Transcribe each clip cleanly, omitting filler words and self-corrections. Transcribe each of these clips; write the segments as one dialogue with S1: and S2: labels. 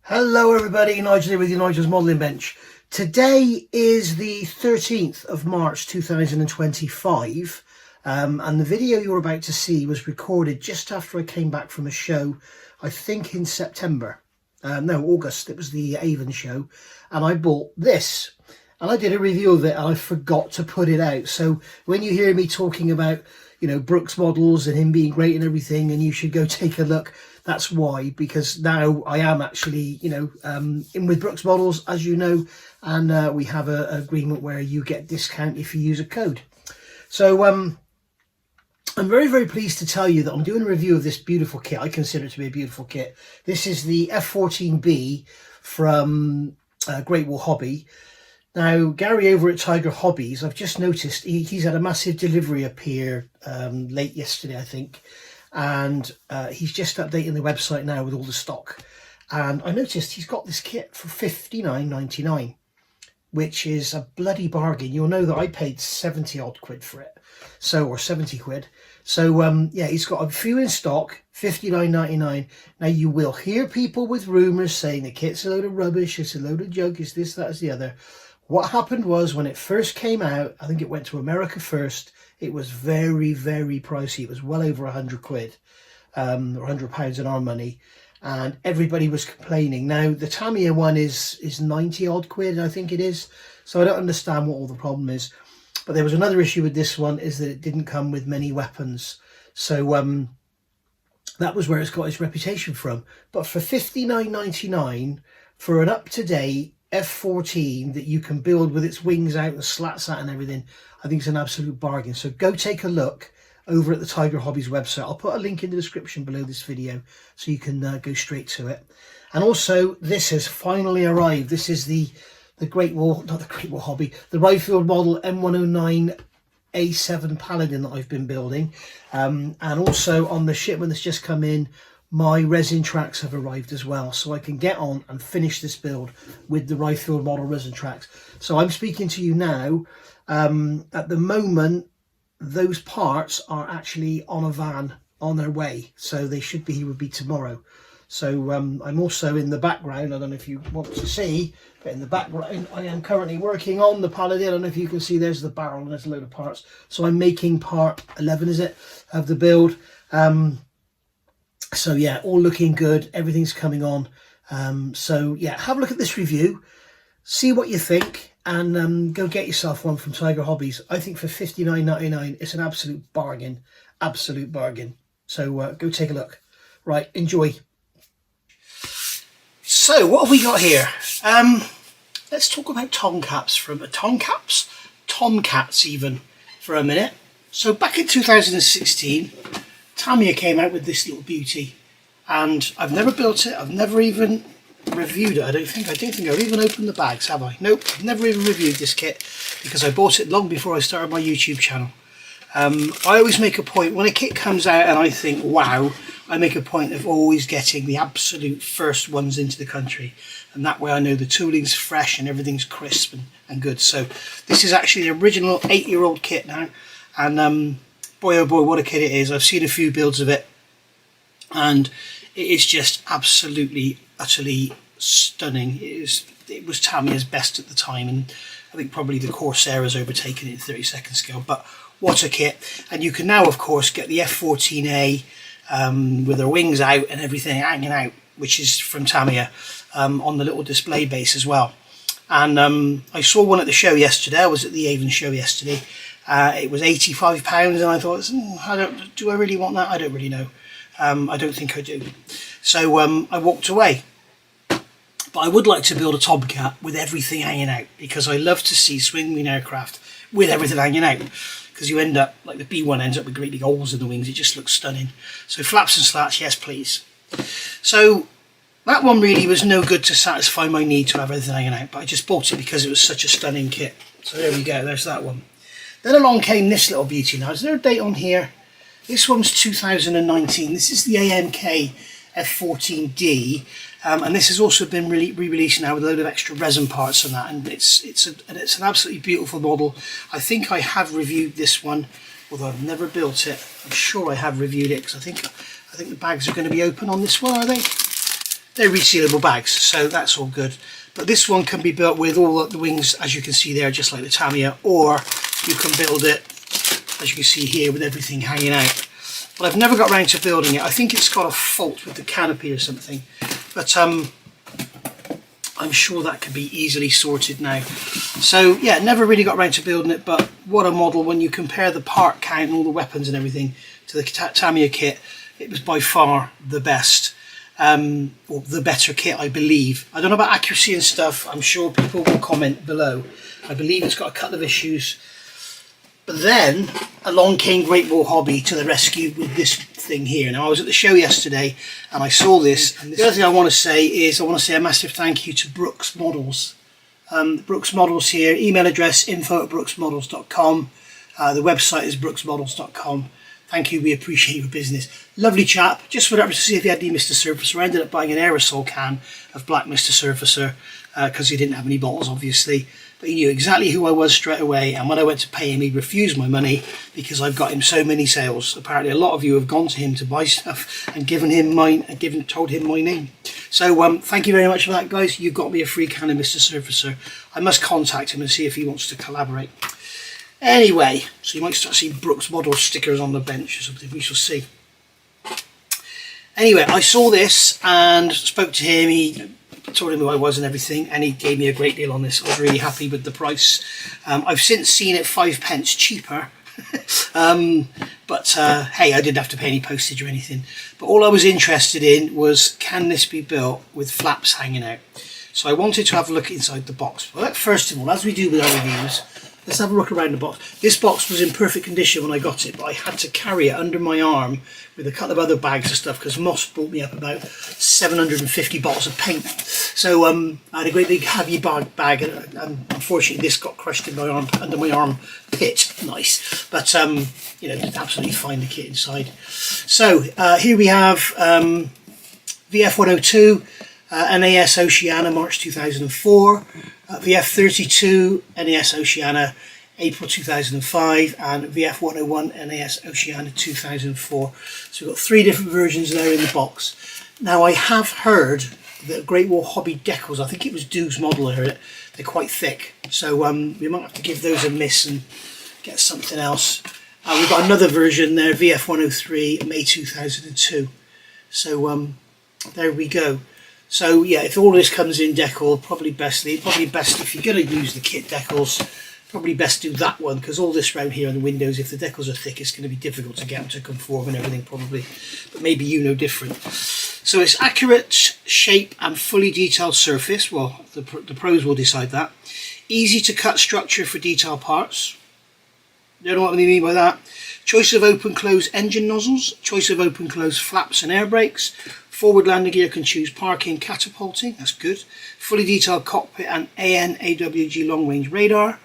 S1: Hello everybody, Nigel here with you, Nigel's Modelling Bench. Today is the 13th of March 2025 and the video you're about to see was recorded just after I came back from a show, I think in September. No, August. It was the Avon show, and I bought this and I did a review of it and I forgot to put it out. So when you hear me talking about, you know, Brooks models and him being great and everything, and you should go take a look, that's why, because now I am actually, you know, in with Brooks models, as you know, and we have an agreement where you get discount if you use a code. So I'm very, very pleased to tell you that I'm doing a review of this beautiful kit. I consider it to be a beautiful kit. This is the F-14B from Great Wall Hobby. Now, Gary over at Tiger Hobbies, I've just noticed he's had a massive delivery appear late yesterday, I think. And he's just updating the website now with all the stock. And I noticed he's got this kit for $59.99, which is a bloody bargain. You'll know that I paid 70 odd quid for it. So, or 70 quid. So, yeah, he's got a few in stock, $59.99. Now, you will hear people with rumours saying the kit's a load of rubbish, it's a load of junk, it's this, that, it's the other. What happened was when it first came out, I think it went to America first, it was very, very pricey. It was well over 100 quid, or £100 in our money, and everybody was complaining. Now, the Tamiya one is 90 odd quid, I think it is, so I don't understand what all the problem is. But there was another issue with this one, is that it didn't come with many weapons. So that was where it's got its reputation from. But for $59.99, for an up-to-date F-14 that you can build with its wings out and slats out and everything, I think it's an absolute bargain. So go take a look over at the Tiger Hobbies website. I'll put a link in the description below this video so you can go straight to it. And also, this has finally arrived. This is the Great Wall, not the Great Wall Hobby, the Riffield model M109 A7 Paladin that I've been building. And also on the shipment that's just come in, my resin tracks have arrived as well, so I can get on and finish this build with the Riffield model resin tracks. So I'm speaking to you now. At the moment, those parts are actually on a van on their way, so they should be here would be tomorrow. So I'm also in the background, I don't know if you want to see, but in the background I am currently working on the Paladin. I don't know if you can see, there's the barrel and there's a load of parts. So I'm making part 11, is it, of the build. So yeah, all looking good, everything's coming on. So yeah, have a look at this review, see what you think, and go get yourself one from Tiger Hobbies. I think for $59.99 it's an absolute bargain, absolute bargain. So go take a look. Right, enjoy. So what have we got here? Let's talk about Tomcats even for a minute. So back in 2016, Tamiya came out with this little beauty, and I've never built it, I've never even reviewed it. I don't think I've even opened the bags, have I? Nope, I've never even reviewed this kit because I bought it long before I started my YouTube channel. I always make a point, when a kit comes out and I think, wow, I make a point of always getting the absolute first ones into the country, and that way I know the tooling's fresh and everything's crisp and good. So this is actually the original 8-year-old kit now, and boy oh boy, what a kit it is. I've seen a few builds of it and it is just absolutely, utterly stunning. It was Tamiya's best at the time, and I think probably the Corsair has overtaken it in 32nd scale, but what a kit. And you can now of course get the F-14A with their wings out and everything hanging out, which is from Tamiya, on the little display base as well. And I saw one at the show yesterday. I was at the Avon show yesterday. It was £85, and I thought, do I really want that? I don't really know. I don't think I do. So I walked away. But I would like to build a Tomcat with everything hanging out, because I love to see swing wing aircraft with everything hanging out, because you end up, like the B1 ends up with great big holes in the wings. It just looks stunning. So flaps and slats, yes please. So that one really was no good to satisfy my need to have everything hanging out, but I just bought it because it was such a stunning kit. So there we go, there's that one. Then along came this little beauty. Now, is there a date on here? This one's 2019. This is the AMK F-14D, and this has also been re-released now with a load of extra resin parts on that, and it's an absolutely beautiful model. I think I have reviewed this one, although I've never built it. I'm sure I have reviewed it, because I think the bags are going to be open on this one, are they? they're resealable bags, so that's all good. But this one can be built with all the wings, as you can see there, just like the Tamiya, or you can build it, as you can see here, with everything hanging out. But I've never got around to building it. I think it's got a fault with the canopy or something. But I'm sure that could be easily sorted now. So yeah, never really got around to building it, but what a model. When you compare the part count and all the weapons and everything to the Tamiya kit, it was by far the best. Or the better kit, I believe. I don't know about accuracy and stuff. I'm sure people will comment below. I believe it's got a couple of issues. But then along came Great Wall Hobby to the rescue with this thing here. Now, I was at the show yesterday and I saw this. And the other thing I want to say is I want to say a massive thank you to Brooks Models. Brooks Models here, email address info@brooksmodels.com. The website is brooksmodels.com. Thank you, we appreciate your business. Lovely chap. Just went up to see if he had any Mr. Surfacer. I ended up buying an aerosol can of black Mr. Surfacer because he didn't have any bottles, obviously. But he knew exactly who I was straight away, and when I went to pay him, he refused my money because I've got him so many sales. Apparently, a lot of you have gone to him to buy stuff and given him mine and told him my name. So thank you very much for that, guys. You got me a free can of Mr. Surfacer. I must contact him and see if he wants to collaborate. Anyway, so you might start seeing Brooks Model stickers on the bench or something. We shall see. Anyway, I saw this and spoke to him. He told him who I was and everything, and he gave me a great deal on this. I was really happy with the price. I've since seen it 5p cheaper. But hey, I didn't have to pay any postage or anything. But all I was interested in was, can this be built with flaps hanging out? So I wanted to have a look inside the box. Well, first of all, as we do with our reviews, let's have a look around the box. This box was in perfect condition when I got it, but I had to carry it under my arm with a couple of other bags of stuff because Moss brought me up about 750 bottles of paint. So I had a great big heavy bag and unfortunately this got crushed in my arm, under my arm pit. Nice. But you know, absolutely fine, the kit inside. So here we have VF102 NAS Oceania March 2004. VF32 NAS Oceania April 2005, and VF101 NAS Oceania 2004. So we've got 3 different versions there in the box. Now I have heard that Great Wall Hobby decals, I think it was Doug's model I heard it, they're quite thick. So we might have to give those a miss and get something else. We've got another version there, VF103 May 2002. So there we go. So yeah, if all this comes in decal, probably best if you're going to use the kit decals, probably best do that one, because all this round here on the windows, if the decals are thick, it's going to be difficult to get them to conform and everything probably, but maybe you know different. So it's accurate shape and fully detailed surface. Well, the pros will decide that. Easy to cut structure for detail parts. Don't know what I mean by that. Choice of open-close engine nozzles, choice of open-close flaps and air brakes. Forward landing gear can choose parking, catapulting, that's good. Fully detailed cockpit and AN/AWG long-range radar.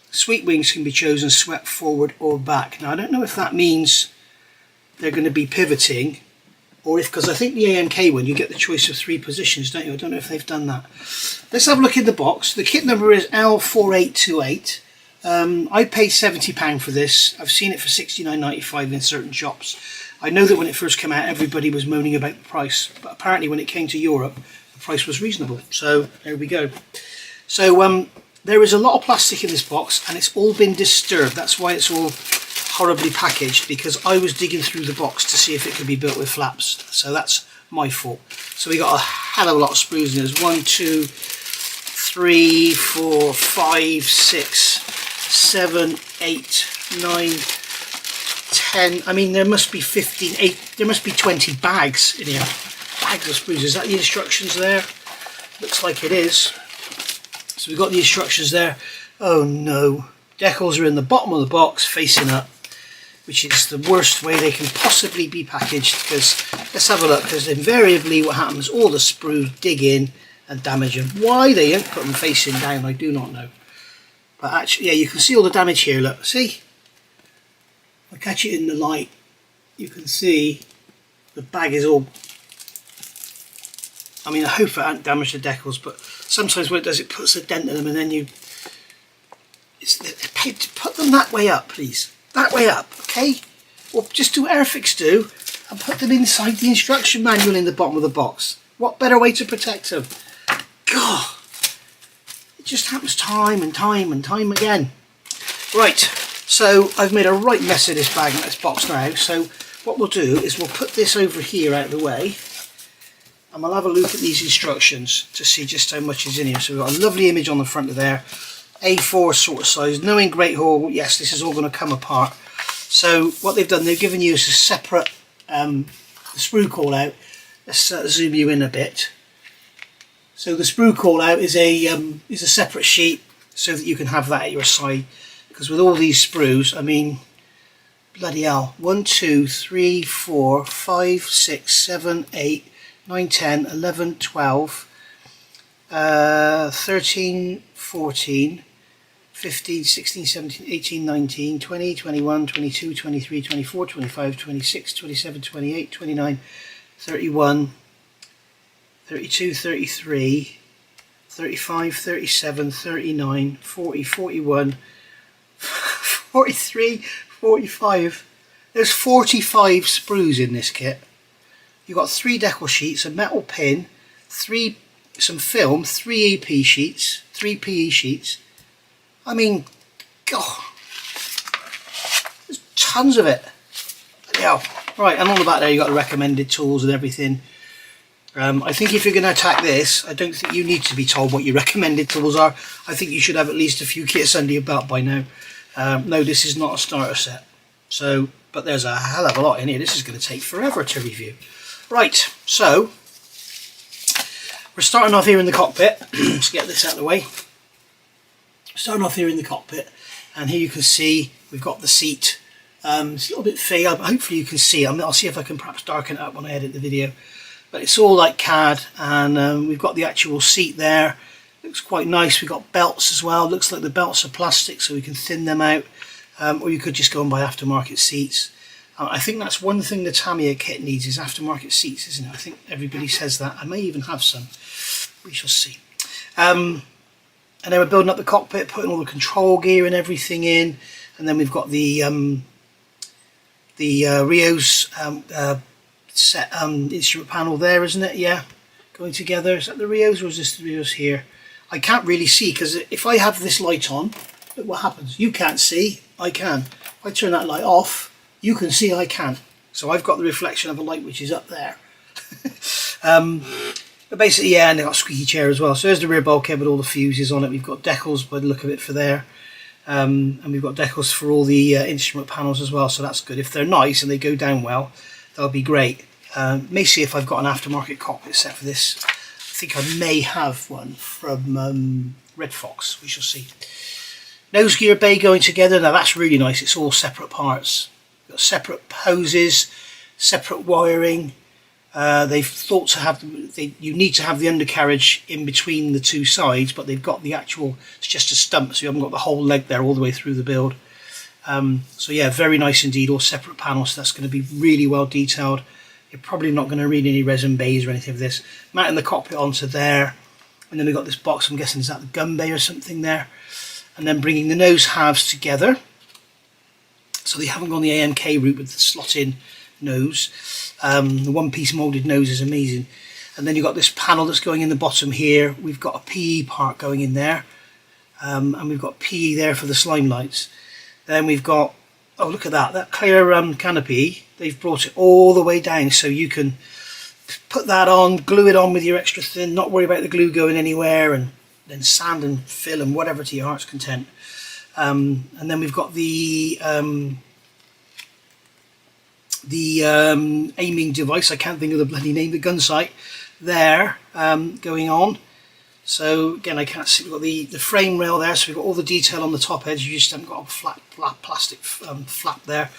S1: Sweep wings can be chosen swept forward or back. Now I don't know if that means they're going to be pivoting, or if, because I think the AMK one you get the choice of 3 positions, don't you? I don't know if they've done that. Let's have a look in the box. The kit number is L4828. I paid £70 for this. I've seen it for £69.95 in certain shops. I know that when it first came out everybody was moaning about the price, but apparently when it came to Europe the price was reasonable. So there we go. So there is a lot of plastic in this box and it's all been disturbed. That's why it's all horribly packaged, because I was digging through the box to see if it could be built with flaps. So that's my fault. So we got a hell of a lot of sprues in. There's 1, 2, 3, 4, 5, 6, 7, 8, 9, 10. I mean, there must be 15, there must be 20 bags in here. Bags of sprues. Is that the instructions there? Looks like it is. So we've got the instructions there. Oh no. Decals are in the bottom of the box facing up, which is the worst way they can possibly be packaged, because let's have a look, because invariably what happens, all the sprues dig in and damage them. Why they don't put them facing down, I do not know. But actually, yeah, you can see all the damage here, look, see? I'll catch it in the light. You can see the bag is all, I mean, I hope it hasn't damaged the decals, but sometimes when it does, it puts a dent in them, and then you, put them that way up, please. That way up, okay? Or just do what Airfix do and put them inside the instruction manual in the bottom of the box. What better way to protect them? God, it just happens time and time and time again. Right, so I've made a right mess of this bag and this box now. So what we'll do is we'll put this over here out of the way, and we'll have a look at these instructions to see just how much is in here. So we've got a lovely image on the front of there, A4 sort of size, no ingrate hole. Yes, this is all going to come apart. So what they've done, they've given you is a separate sprue call out. Let's zoom you in a bit. So the sprue call out is a separate sheet so that you can have that at your side. Because with all these sprues, I mean, bloody hell, 1, 2, 3, 4, 5, 6, 7, 8, 9, 10, 11, 12, 13, 14, 15, 16, 17, 18, 19, 20, 21, 22, 23, 24, 25, 26, 27, 28, 29, 31, 32, 33, 35, 37, 39, 40, 41, 43, 45. There's 45 sprues in this kit. You've got 3 decal sheets, a metal pin, some film, 3 EP sheets, 3 PE sheets. I mean, God, there's tons of it. Yeah. Right, and on the back there you've got the recommended tools and everything. I think if you're going to attack this, I don't think you need to be told what your recommended tools are. I think you should have at least a few kits under your belt by now. No, this is not a starter set. So, but there's a hell of a lot in here. This is going to take forever to review. Right, so we're starting off here in the cockpit. Let's get this out of the way. Starting off here in the cockpit, and here you can see we've got the seat. It's a little bit fade. Hopefully you can see. I'll see if I can perhaps darken it up when I edit the video. But it's all like CAD, and we've got the actual seat there. Looks quite nice. We've got belts as well. Looks like the belts are plastic, so we can thin them out. Or you could just go and buy aftermarket seats. I think that's one thing the Tamiya kit needs, is aftermarket seats, isn't it? I think everybody says that. I may even have some. We shall see. And then we're building up the cockpit, putting all the control gear and everything in. And then we've got the Rio's set instrument panel there, isn't it? Yeah, going together. Is that the Rio's, or is this the Rio's here? I can't really see, because if I have this light on, look what happens. You can't see, I can. If I turn that light off, you can see, I can't. So I've got the reflection of a light which is up there. But basically, yeah, and they've got a squeaky chair as well. So there's the rear bulkhead with all the fuses on it. We've got decals by the look of it for there. And we've got decals for all the instrument panels as well, so that's good. If they're nice and they go down well, they'll be great. May see if I've got an aftermarket cockpit set for this. I think I may have one from Red Fox. We shall see. Nose gear bay going together. Now that's really nice. It's all separate parts. We've got separate hoses, separate wiring. They've thought to have, you need to have the undercarriage in between the two sides, but they've got the actual, it's just a stump, so you haven't got the whole leg there all the way through the build. So yeah, very nice indeed, all separate panels. So that's going to be really well detailed. You're probably not going to read any resin bays or anything of this. Mounting the cockpit onto there, and then we've got this box, I'm guessing is that the gun bay or something there, and then bringing the nose halves together. So they haven't gone the AMK route with the slot-in nose. The one-piece moulded nose is amazing. And then you've got this panel that's going in the bottom here. We've got a PE part going in there, and we've got PE there for the slime lights. Then we've got, oh look at that clear canopy. They've brought it all the way down, so you can put that on, glue it on with your extra thin, not worry about the glue going anywhere, and then sand and fill and whatever to your heart's content. And then we've got the aiming device, I can't think of the bloody name, the gun sight there, going on. So again, I can't see, we've got the frame rail there, so we've got all the detail on the top edge. You just haven't got a flat plastic flap there.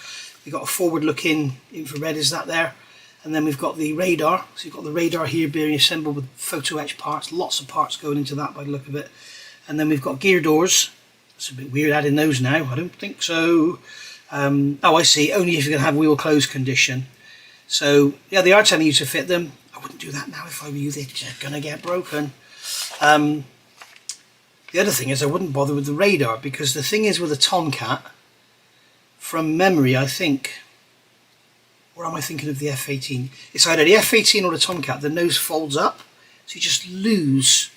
S1: We've got a forward looking infrared, is that there, and then we've got the radar. So you've got the radar here being assembled with photo etch parts, lots of parts going into that by the look of it. And then we've got gear doors. It's a bit weird adding those now, I don't think so. Oh, I see, only if you're going to have wheel close condition. So yeah, they are telling you to fit them. I wouldn't do that now if I were you, they're going to get broken. The other thing is I wouldn't bother with the radar, because the thing is with a Tomcat, from memory I think, Or am I thinking of the F-18? It's either the F-18 or the Tomcat. The nose folds up, so you just lose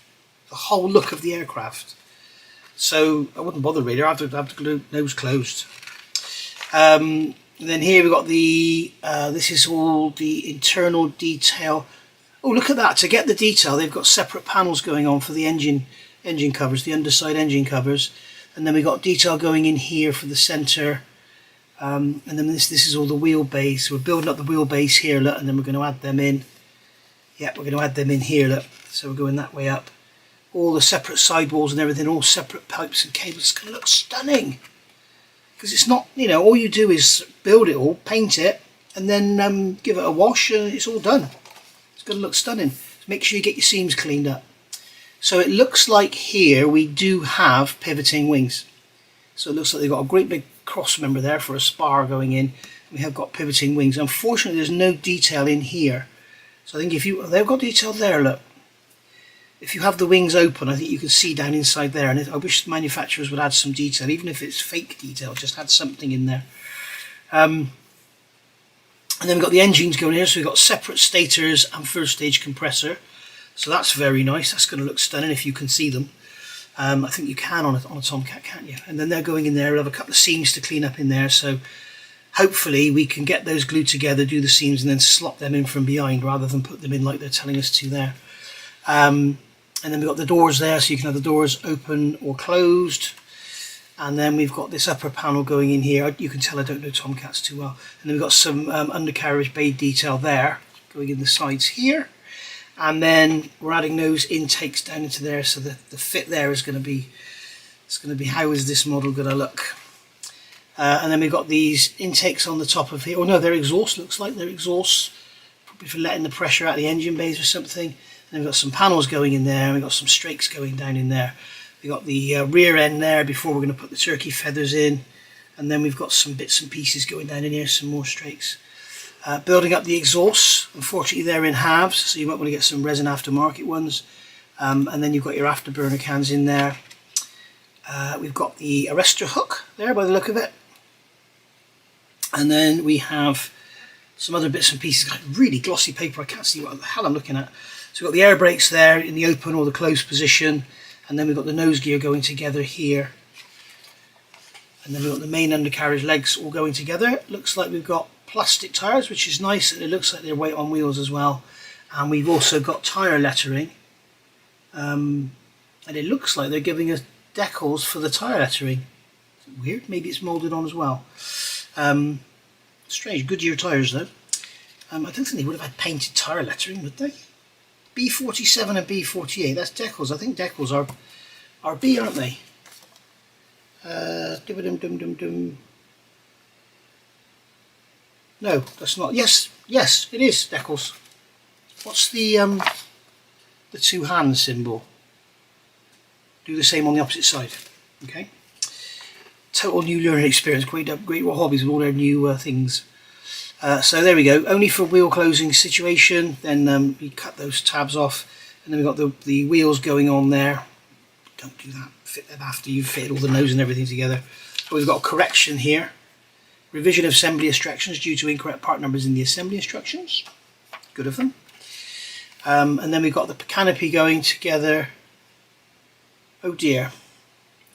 S1: the whole look of the aircraft. So I wouldn't bother really. I have the nose closed. And then here we've got the, this is all the internal detail. Oh, look at that. To get the detail, they've got separate panels going on for the engine covers, the underside engine covers. And then we've got detail going in here for the centre. And then this is all the wheelbase. We're building up the wheelbase here, look, and then we're going to add them in. Yep, we're going to add them in here, look. So we're going that way up. All the separate sidewalls and everything, all separate pipes and cables. It's going to look stunning. Because it's not, you know, all you do is build it all, paint it, and then give it a wash and it's all done. It's going to look stunning. Make sure you get your seams cleaned up. So it looks like here we do have pivoting wings. So it looks like they've got a great big cross member there for a spar going in. We have got pivoting wings. Unfortunately, there's no detail in here. So I think if you, they've got detail there, look. If you have the wings open, I think you can see down inside there. And I wish manufacturers would add some detail, even if it's fake detail, just add something in there. And then we've got the engines going here. So we've got separate stators and first stage compressor. So that's very nice. That's going to look stunning if you can see them. I think you can on a Tomcat, can't you? And then they're going in there. We'll have a couple of seams to clean up in there. So hopefully we can get those glued together, do the seams, and then slot them in from behind rather than put them in like they're telling us to there. And then we've got the doors there, so you can have the doors open or closed. And then we've got this upper panel going in here. You can tell I don't know Tomcats too well. And then we've got some undercarriage bay detail there, going in the sides here. And then we're adding those intakes down into there, so the fit there is going to be, it's going to be, how is this model going to look? And then we've got these intakes on the top of here. Oh no, they're exhaust, looks like they're exhaust, probably for letting the pressure out of the engine bays or something. And we've got some panels going in there, and we've got some strakes going down in there. We've got the rear end there before we're going to put the turkey feathers in. And then we've got some bits and pieces going down in here, some more strakes. Building up the exhausts, unfortunately they're in halves, so you might want to get some resin aftermarket ones. And then you've got your afterburner cans in there. We've got the arrestor hook there by the look of it. And then we have some other bits and pieces, like really glossy paper, I can't see what the hell I'm looking at. So we've got the air brakes there in the open or the closed position, and then we've got the nose gear going together here. And then we've got the main undercarriage legs all going together. It looks like we've got plastic tyres, which is nice, and it looks like they're weight on wheels as well. And we've also got tyre lettering. And it looks like they're giving us decals for the tyre lettering. Is it weird? Maybe it's moulded on as well. Strange. Goodyear tyres though. I don't think they would have had painted tyre lettering, would they? B47 and B48, that's decals. I think decals are B, aren't they? No, that's not. Yes, it is decals. What's the two hand symbol? Do the same on the opposite side. Okay. Total new learning experience. Great hobbies with all their new things. So there we go. Only for wheel closing situation. Then we cut those tabs off, and then we've got the wheels going on there. Don't do that. Fit them after you've fitted all the nose and everything together. So we've got a correction here. Revision of assembly instructions due to incorrect part numbers in the assembly instructions. Good of them. And then we've got the canopy going together. Oh dear.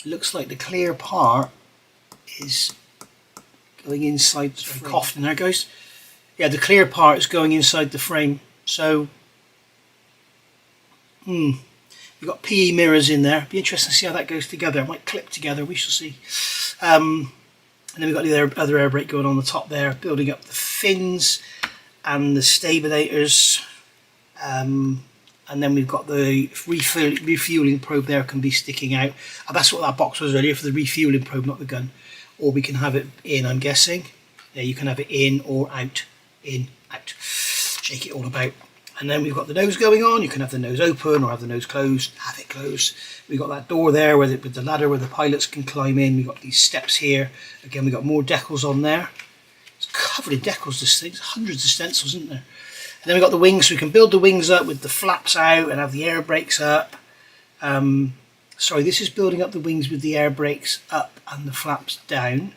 S1: It looks like the clear part is going inside the frame. Coughing there, guys. Yeah, the clear part is going inside the frame. So, you've got PE mirrors in there. Be interesting to see how that goes together. It might clip together. We shall see. And then we've got the other air brake going on the top there, building up the fins and the stabilators. And then we've got the refueling probe there, can be sticking out. Oh, that's what that box was earlier, for the refueling probe, not the gun. Or we can have it in, I'm guessing. Yeah, you can have it in or out. In, out. Shake it all about. And then we've got the nose going on. You can have the nose open or have the nose closed. Have it closed. We've got that door there with the ladder where the pilots can climb in. We've got these steps here. Again, we've got more decals on there. It's covered in decals, this thing. There's hundreds of stencils, isn't there? And then we've got the wings, so we can build the wings up with the flaps out and have the air brakes up. Sorry, this is building up the wings with the air brakes up and the flaps down.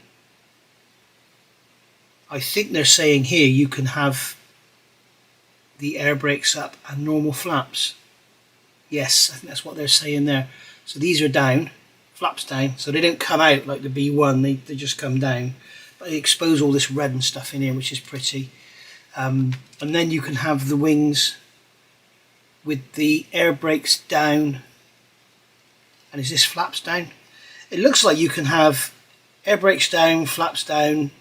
S1: I think they're saying here you can have the air brakes up and normal flaps. Yes, I think that's what they're saying there. So these are down, flaps down, so they don't come out like the B1, they just come down. But they expose all this red and stuff in here, which is pretty. And then you can have the wings with the air brakes down. And is this flaps down? It looks like you can have air brakes down, flaps down,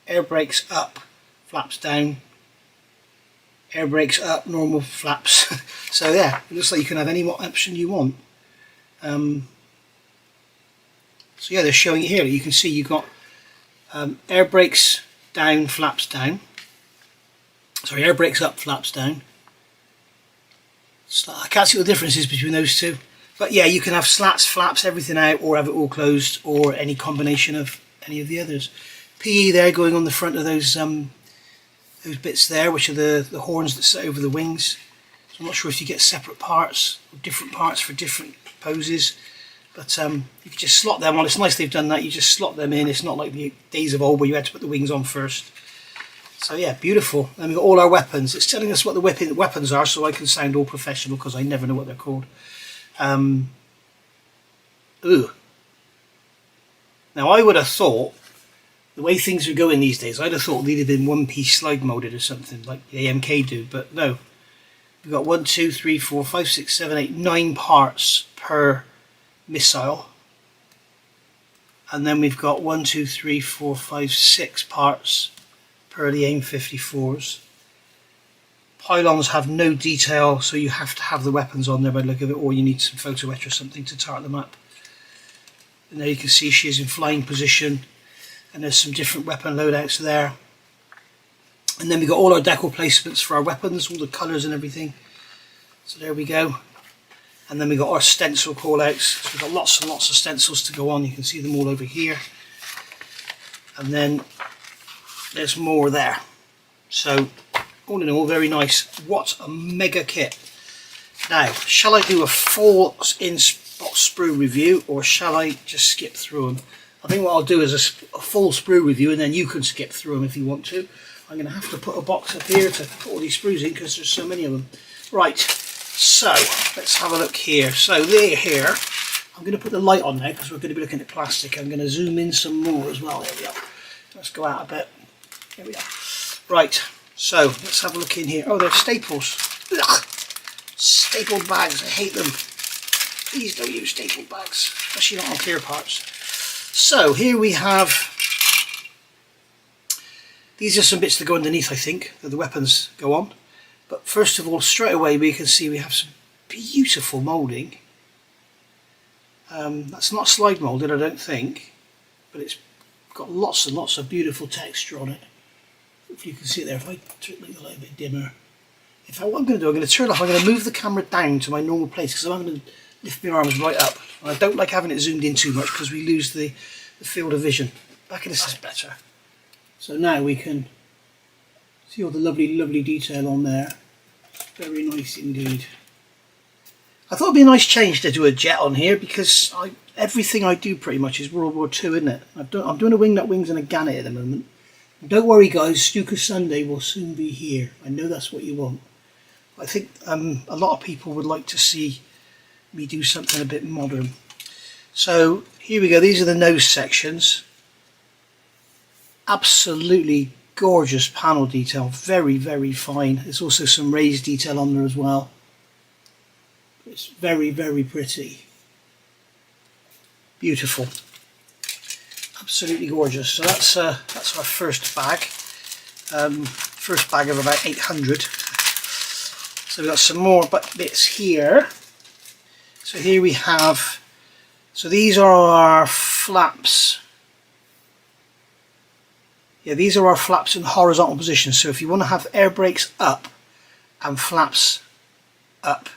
S1: air brakes up, flaps down, air brakes up, normal flaps. So yeah, it looks like you can have any option you want. So yeah, they're showing it here. You can see you've got air brakes down, flaps down. Sorry, air brakes up, flaps down. So I can't see what the difference is between those two. But yeah, you can have slats, flaps, everything out, or have it all closed, or any combination of any of the others. PE there going on the front of those bits there, which are the horns that sit over the wings. So I'm not sure if you get separate parts or different parts for different poses, but you can just slot them on. It's nice they've done that. You just slot them in. It's not like the days of old where you had to put the wings on first. So yeah, beautiful. And we've got all our weapons. It's telling us what the weapons are, so I can sound all professional because I never know what they're called. Ooh. Now I would have thought, the way things are going these days, I'd have thought they'd have been one-piece slide molded or something like the AMK do, but no. We've got 1, 2, 3, 4, 5, 6, 7, 8, 9 parts per missile. And then we've got 1, 2, 3, 4, 5, 6 parts per the AIM-54s. Pylons have no detail, so you have to have the weapons on there by the look of it, or you need some photo etch or something to tart them up. And there you can see she is in flying position, and there's some different weapon loadouts there. And then we've got all our decal placements for our weapons, all the colours and everything. So there we go. And then we've got our stencil callouts. So we've got lots and lots of stencils to go on. You can see them all over here. And then there's more there. So all in all, very nice. What a mega kit. Now, shall I do a full in-spot sprue review, or shall I just skip through them? I think what I'll do is a full sprue review, and then you can skip through them if you want to. I'm going to have to put a box up here to put all these sprues in because there's so many of them. Right, so let's have a look here. So they're here. I'm going to put the light on now because we're going to be looking at plastic. I'm going to zoom in some more as well. There we are. Let's go out a bit. There we are. Right, so let's have a look in here. Oh, they're staples. Ugh. Stapled bags, I hate them. Please don't use stapled bags, especially not on clear parts. So here we have, these are some bits that go underneath, I think, that the weapons go on. But first of all, straight away we can see we have some beautiful moulding. That's not slide moulded, I don't think, but it's got lots and lots of beautiful texture on it. If you can see it there, if I make it a little bit dimmer. What I'm going to do, I'm going to turn off, I'm going to move the camera down to my normal place because I'm going to lift my arms right up. And I don't like having it zoomed in too much because we lose the field of vision. Back in this is better. So now we can see all the lovely, lovely detail on there. Very nice indeed. I thought it'd be a nice change to do a jet on here because everything I do pretty much is World War II, isn't it? I'm doing a wingnut wings and a gannet at the moment. And don't worry guys, Stuka Sunday will soon be here. I know that's what you want. I think a lot of people would like to see me do something a bit modern. So here we go, these are the nose sections. Absolutely gorgeous panel detail, very, very fine. There's also some raised detail on there as well. It's very, very pretty. Beautiful. Absolutely gorgeous. So that's our first bag. First bag of about 800. So we've got some more bits here. So here we have, so these are our flaps. Yeah, these are our flaps in horizontal position. So if you want to have air brakes up and flaps up,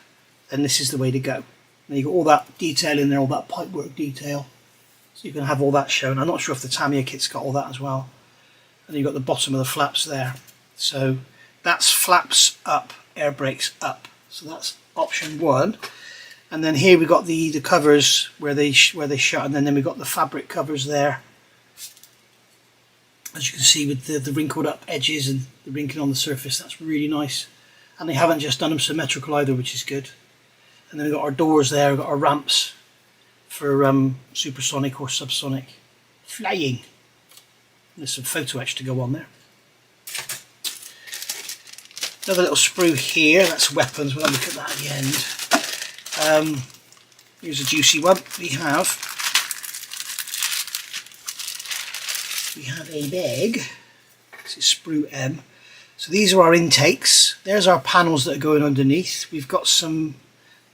S1: then this is the way to go. And you've got all that detail in there, all that pipework detail. So you can have all that shown. I'm not sure if the Tamiya kit's got all that as well. And you've got the bottom of the flaps there. So that's flaps up, air brakes up. So that's option 1. And then here we've got the covers where they shut, and then we've got the fabric covers there. as you can see with the wrinkled up edges and the wrinkling on the surface. That's really nice. And they haven't just done them symmetrical either, which is good. And then we've got our doors there, we've got our ramps for supersonic or subsonic flying. There's some photo etch to go on there. Another little sprue here, that's weapons, we'll have a look at that at the end. Here's a juicy one. We have a bag, this is sprue M. So these are our intakes, there's our panels that are going underneath. We've got some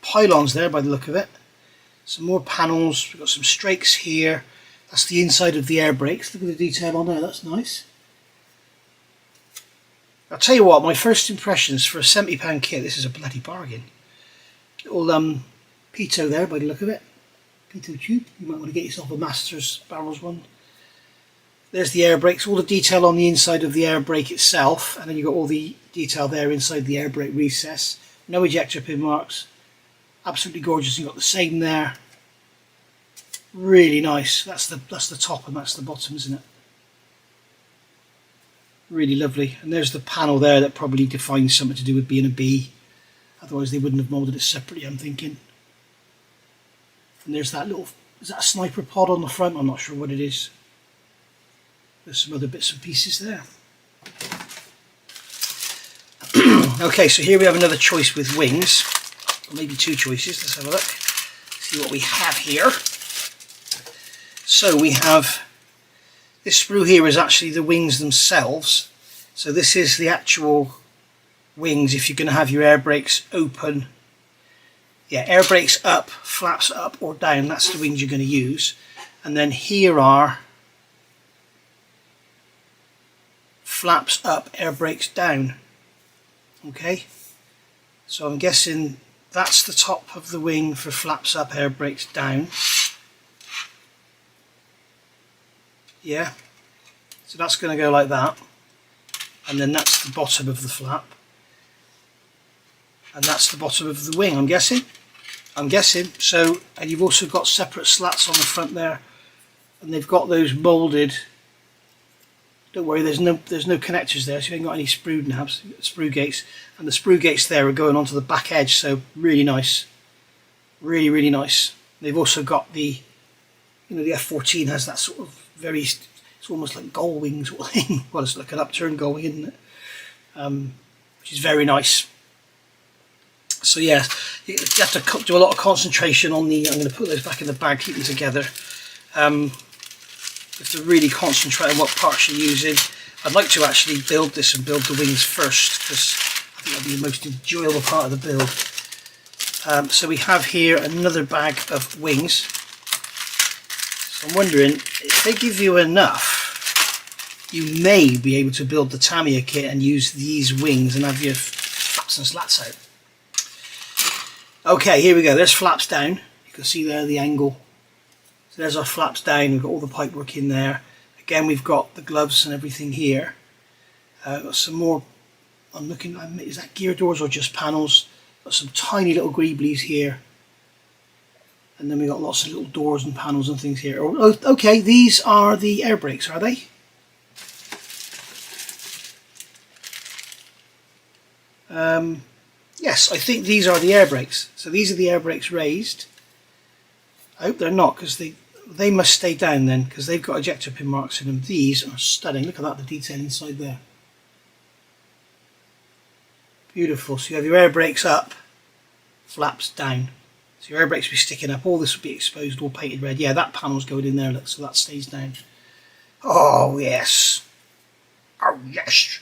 S1: pylons there by the look of it. Some more panels, we've got some strakes here. That's the inside of the air brakes. Look at the detail on there, that's nice. I'll tell you what, my first impressions for a £70 kit, this is a bloody bargain. Little pitot there by the look of it. Pitot tube, you might want to get yourself a Masters barrels one. There's the air brakes, all the detail on the inside of the air brake itself, and then you've got all the detail there inside the air brake recess. No ejector pin marks. Absolutely gorgeous. You've got the same there. Really nice. That's the top and that's the bottom, isn't it? Really lovely. And there's the panel there that probably defines something to do with being a B. Otherwise they wouldn't have moulded it separately, I'm thinking. And there's that little, is that a sniper pod on the front? I'm not sure what it is. There's some other bits and pieces there. Okay, so here we have another choice with wings. Or maybe two choices. Let's have a look. See what we have here. So we have, this sprue here is actually the wings themselves. So this is the actual wings if you're going to have your air brakes open. Yeah, air brakes up, flaps up or down. That's the wings you're going to use. And then here are flaps up, air brakes down. Okay, so I'm guessing that's the top of the wing for flaps up, air brakes down. Yeah, so that's going to go like that, and then that's the bottom of the flap, and that's the bottom of the wing, I'm guessing. So, and you've also got separate slats on the front there, and they've got those moulded. Don't worry, there's no connectors there, so you ain't got any sprue nabs, sprue gates, and the sprue gates there are going onto the back edge, so really nice, really nice. They've also got the, you know, the F-14 has that sort of very, it's almost like gull wing sort of thing. Well, it's like an upturned gull wing, isn't it? Which is very nice. So yeah, you have to do a lot of concentration on the. I'm going to put those back in the bag, keep them together. You have to really concentrate on what parts you're using. I'd like to actually build this and build the wings first, because I think that'll be the most enjoyable part of the build. So we have here another bag of wings. So I'm wondering, if they give you enough, you may be able to build the Tamiya kit and use these wings and have your flaps and slats out. Okay, here we go. There's flaps down. You can see there the angle. So there's our flaps down, we've got all the pipework in there. Again, we've got the gloves and everything here. Got some more, I'm looking, is that gear doors or just panels? Got some tiny little greeblies here. And then we've got lots of little doors and panels and things here. Oh, okay, these are the air brakes, are they? Yes, I think these are the air brakes. So these are the air brakes raised. I hope they're not, because they must stay down then, because they've got ejector pin marks in them. These are stunning. Look at that, the detail inside there. Beautiful. So you have your air brakes up, flaps down. So your air brakes will be sticking up. All this will be exposed, all painted red. Yeah, that panel's going in there, look, so that stays down. Oh yes. Oh yes.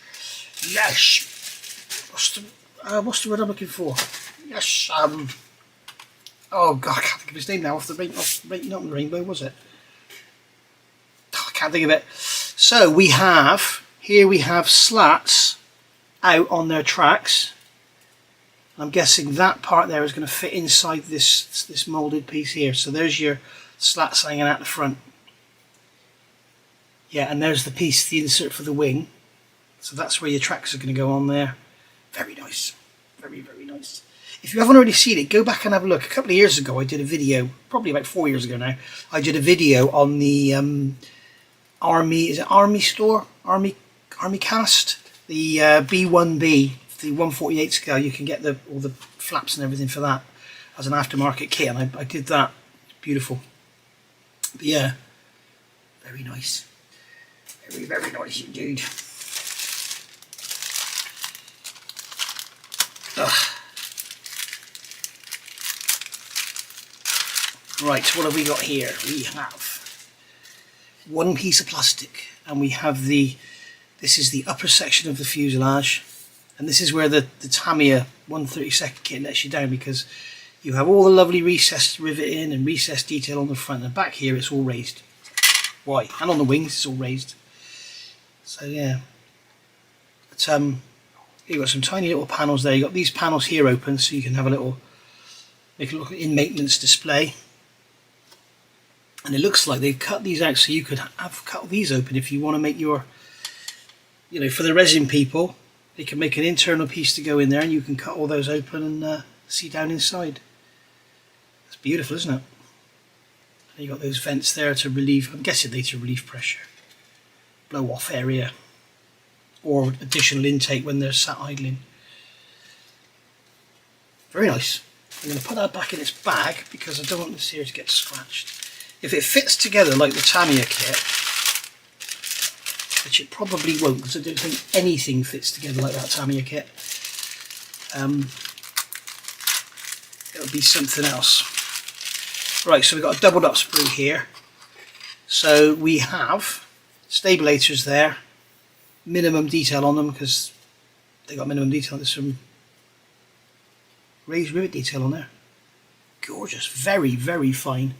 S1: Yes. What's the word I'm looking for? Yes. Oh god, I can't think of his name now. Not the rainbow, was it? Oh, I can't think of it. So we have slats out on their tracks. I'm guessing that part there is going to fit inside this moulded piece here. So there's your slats hanging out the front. Yeah, and there's the piece, the insert for the wing. So that's where your tracks are going to go on there. Very nice. Very nice. If you haven't already seen it, go back and have a look. A couple of years ago I did a video, probably about 4 years ago now, I did a video on the Army, is it Army store? Army cast? The B1B, the 148 scale, you can get all the flaps and everything for that as an aftermarket kit, and I did that. It's beautiful. But yeah, very nice. Very, very nice indeed. Right, what have we got here? We have one piece of plastic, and we have this is the upper section of the fuselage, and this is where the Tamiya 132nd kit lets you down, because you have all the lovely recessed riveting and recessed detail on the front, and back here it's all raised. Why? And on the wings it's all raised. So yeah. But you've got some tiny little panels there. You've got these panels here open, so you can have make it look in maintenance display. And it looks like they've cut these out, so you could have cut these open if you want to make your, for the resin people, they can make an internal piece to go in there, and you can cut all those open and see down inside. It's beautiful, isn't it? And you've got those vents there to relieve, I'm guessing they to relieve pressure, blow off area, or additional intake when they're sat idling. Very nice. I'm going to put that back in its bag because I don't want this here to get scratched. If it fits together like the Tamiya kit, which it probably won't, because I don't think anything fits together like that Tamiya kit, it'll be something else. Right, so we've got a doubled up sprue here. So we have stabilators there, minimum detail on them because they got minimum detail. There's some raised rivet detail on there. Gorgeous, very, very fine.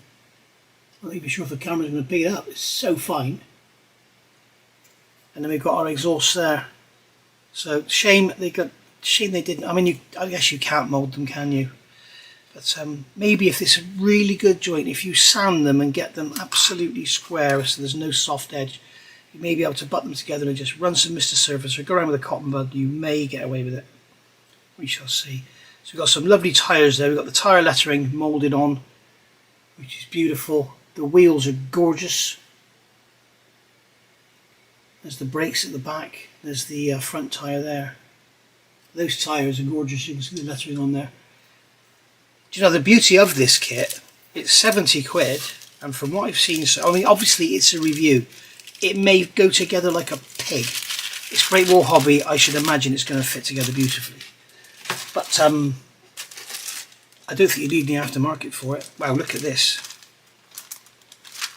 S1: I'm not even sure if the camera's going to pick it up. It's so fine. And then we've got our exhaust there. So shame they didn't. I mean, I guess you can't mould them, can you? But maybe if it's a really good joint, if you sand them and get them absolutely square, so there's no soft edge, you may be able to butt them together and just run some Mr. Surface or go around with a cotton bud. You may get away with it. We shall see. So we've got some lovely tyres there. We've got the tyre lettering moulded on, which is beautiful. The wheels are gorgeous. There's the brakes at the back. There's the front tyre there. Those tyres are gorgeous. You can see the lettering on there. Do you know the beauty of this kit? It's 70 quid, and from what I've seen, so I mean, obviously it's a review. It may go together like a pig. It's Great War Hobby. I should imagine it's going to fit together beautifully. But I don't think you need any aftermarket for it. Wow, look at this.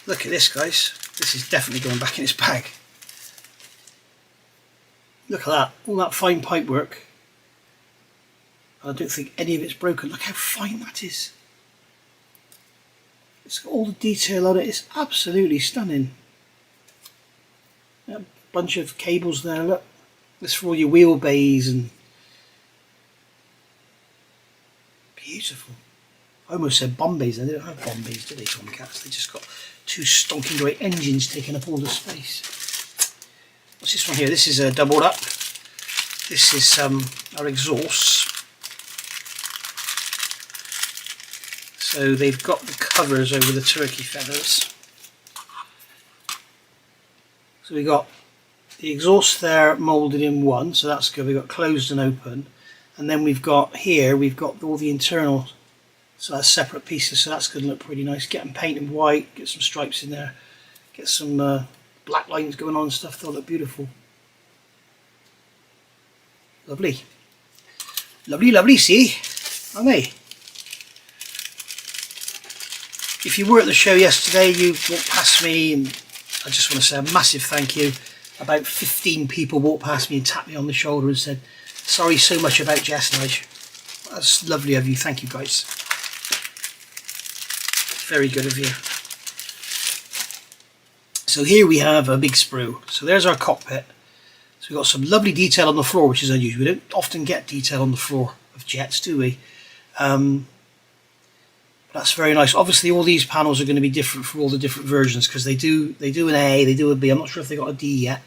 S1: Look at this, guys. This is definitely going back in its bag. Look at that. All that fine pipe work. I don't think any of it's broken. Look how fine that is. It's got all the detail on it. It's absolutely stunning. A bunch of cables there, look. This for all your wheel bays and... Beautiful. I almost said Bombays. They don't have Bombays, do they, Tomcats? They just got two stonking great engines taking up all the space. What's this one here? This is a doubled up. This is our exhaust. So they've got the covers over the turkey feathers. So we've got the exhaust there moulded in one, so that's good. We've got closed and open. And then we've got here, we've got all the internal, so that's separate pieces, so that's going to look pretty nice. Get them painted white, get some stripes in there, get some black lines going on and stuff, they'll look beautiful. Lovely. Lovely, lovely, see? Aren't they? If you were at the show yesterday, you walked past me, and I just want to say a massive thank you. About 15 people walked past me and tapped me on the shoulder and said, sorry so much about Jess Nige. That's lovely of you, thank you guys. Very good of you. So here we have a big sprue. So there's our cockpit. So we've got some lovely detail on the floor, which is unusual. We don't often get detail on the floor of jets, do we? That's very nice. Obviously all these panels are going to be different for all the different versions, because they do an A, they do a B. I'm not sure if they got a D yet.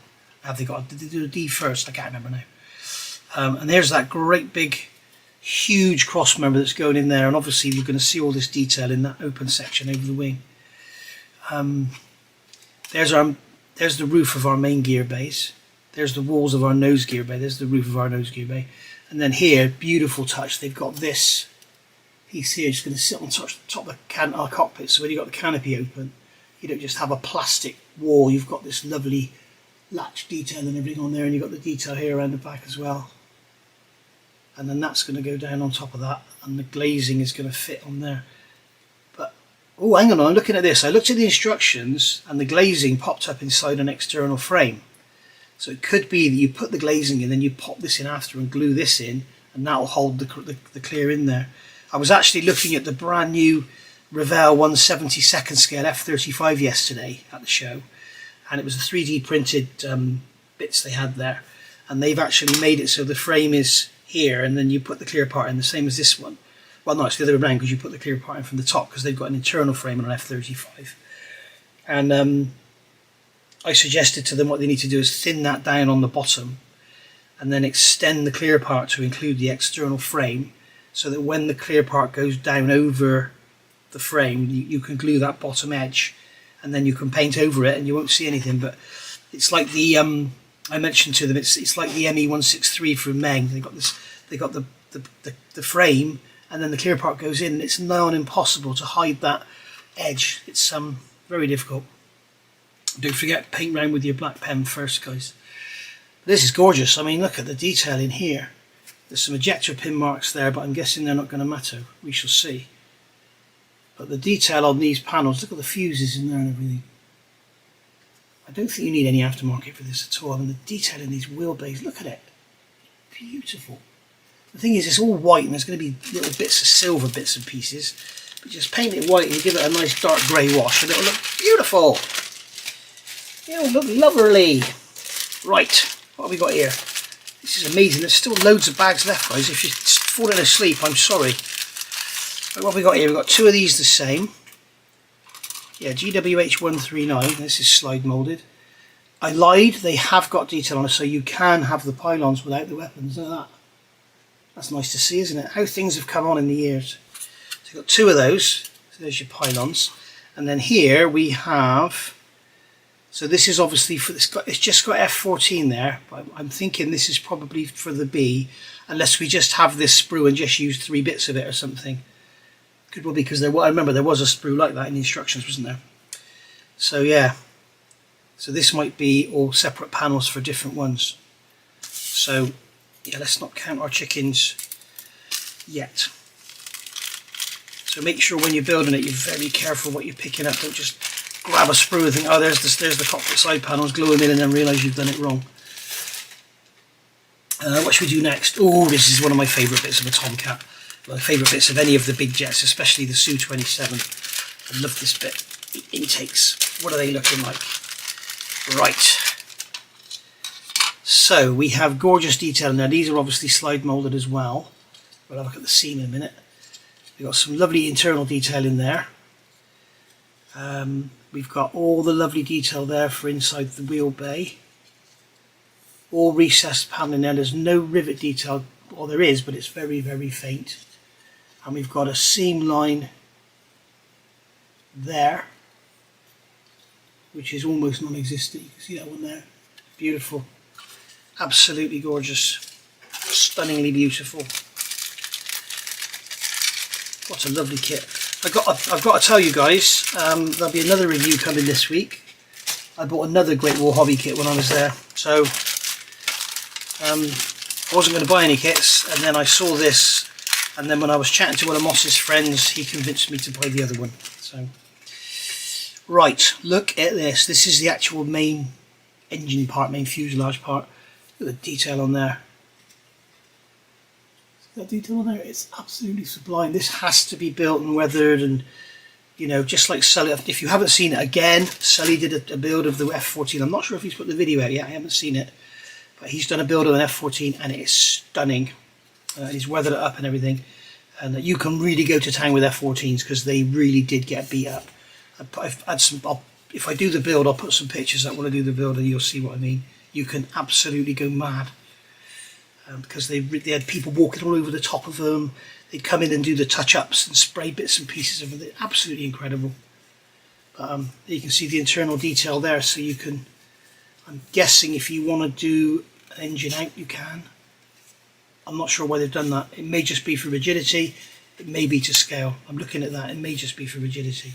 S1: Did they do a D first? I can't remember now. And there's that great big huge cross member that's going in there, and obviously you're going to see all this detail in that open section over the wing. There's our there's the roof of our main gear bays. There's the walls of our nose gear bay. There's the roof of our nose gear bay. And then here, beautiful touch, they've got this piece here just going to sit on top of our cockpit. So when you've got the canopy open, you don't just have a plastic wall. You've got this lovely latch detail and everything on there, and you've got the detail here around the back as well. And then that's going to go down on top of that, and the glazing is going to fit on there. But, oh, hang on, I'm looking at this. I looked at the instructions, and the glazing popped up inside an external frame. So it could be that you put the glazing in, then you pop this in after and glue this in, and that will hold the clear in there. I was actually looking at the brand new Revell 1/72nd scale F-35 yesterday at the show, and it was the 3D printed bits they had there, and they've actually made it so the frame is here, and then you put the clear part in, the same as this one. Well, no, it's the other way around, because you put the clear part in from the top, because they've got an internal frame on an F-35. And I suggested to them what they need to do is thin that down on the bottom and then extend the clear part to include the external frame, so that when the clear part goes down over the frame, you can glue that bottom edge, and then you can paint over it and you won't see anything. But it's like the I mentioned to them, it's like the ME-163 from Meng. They got the frame, and then the clear part goes in, and it's now impossible to hide that edge. It's very difficult. Don't forget, paint round with your black pen first, guys. This is gorgeous. I mean, look at the detail in here. There's some ejector pin marks there, but I'm guessing they're not going to matter. We shall see. But the detail on these panels, look at the fuses in there and everything. I don't think you need any aftermarket for this at all. I mean, the detail in these wheelbases, look at it. Beautiful. The thing is, it's all white, and there's going to be little bits of silver bits and pieces. But just paint it white and give it a nice dark grey wash, and it'll look beautiful. It'll look lovely. Right, what have we got here? This is amazing. There's still loads of bags left, guys. If you're falling asleep, I'm sorry. Right, what have we got here? We've got two of these the same. Yeah, GWH 139. This is slide moulded. I lied. They have got detail on it, so you can have the pylons without the weapons. Look at that. That's nice to see, isn't it? How things have come on in the years. So you've got two of those. So there's your pylons. And then here we have... So this is obviously for this. It's just got F-14 there, but I'm thinking this is probably for the B, unless we just have this sprue and just use 3 bits of it or something. Could well be, because I remember there was a sprue like that in the instructions, wasn't there? So yeah. So this might be all separate panels for different ones. So yeah, let's not count our chickens yet. So make sure when you're building it, you're very careful what you're picking up. Don't just grab a sprue and think, oh, there's the cockpit side panels, glue them in, and then realise you've done it wrong. What should we do next? Oh, this is one of my favourite bits of a Tomcat. My favourite bits of any of the big jets, especially the Su-27. I love this bit. The intakes. What are they looking like? Right. So we have gorgeous detail now. These are obviously slide moulded as well. We'll have a look at the seam in a minute. We've got some lovely internal detail in there. We've got all the lovely detail there for inside the wheel bay. All recessed paneling there. There's no rivet detail. Well, there is, but it's very, very faint. And we've got a seam line there, which is almost non-existent. You can see that one there. Beautiful. Absolutely gorgeous. Stunningly beautiful. What a lovely kit. I've got to tell you guys, there'll be another review coming this week. I bought another Great War Hobby kit when I was there. So I wasn't going to buy any kits, and then I saw this, and then when I was chatting to one of Moss's friends, he convinced me to buy the other one. So, right, look at this. This is the actual main engine part, main fuselage part. Look at the detail on there. That detail on there, it's absolutely sublime. This has to be built and weathered, and you know, just like Sully. If you haven't seen it, again, Sully did a build of the F-14. I'm not sure if he's put the video out yet. I haven't seen it, but he's done a build of an F-14, and it is stunning. He's weathered it up and everything, and you can really go to town with F-14s because they really did get beat up. I've had some. If I do the build, I'll put some pictures up when I do the build, and you'll see what I mean. You can absolutely go mad. Because they had people walking all over the top of them. They'd come in and do the touch-ups and spray bits and pieces of it. Absolutely incredible. But you can see the internal detail there, so you can I'm guessing if you want to do an engine out, you can. I'm not sure why they've done that. It may just be for rigidity, it may be to scale. I'm looking at that, it may just be for rigidity.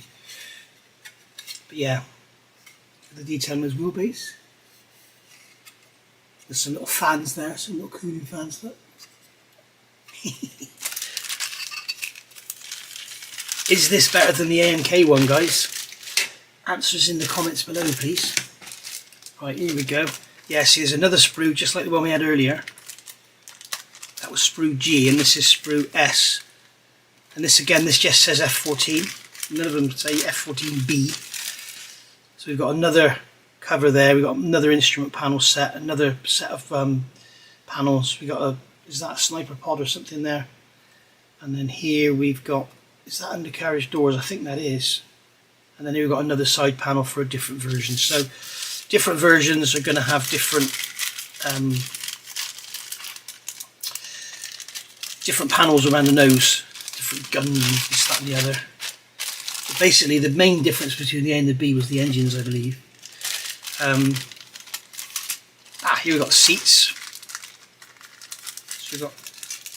S1: But yeah, the detail on those wheelbase. There's some little fans there, some little cooling fans. Look. Is this better than the AMK one, guys? Answers in the comments below, please. Right, here we go. Yeah, see, there's another sprue, just like the one we had earlier. That was sprue G, and this is sprue S. And this, again, this just says F14. None of them say F-14B. So we've got another cover there. We've got another instrument panel set, another set of panels. We got a, is that a sniper pod or something there? And then here we've got, is that undercarriage doors? I think that is. And then here we've got another side panel for a different version. So different versions are going to have different different panels around the nose, different guns and this, that and the other. But basically the main difference between the A and the B was the engines, I believe. Here we've got seats. So we've got,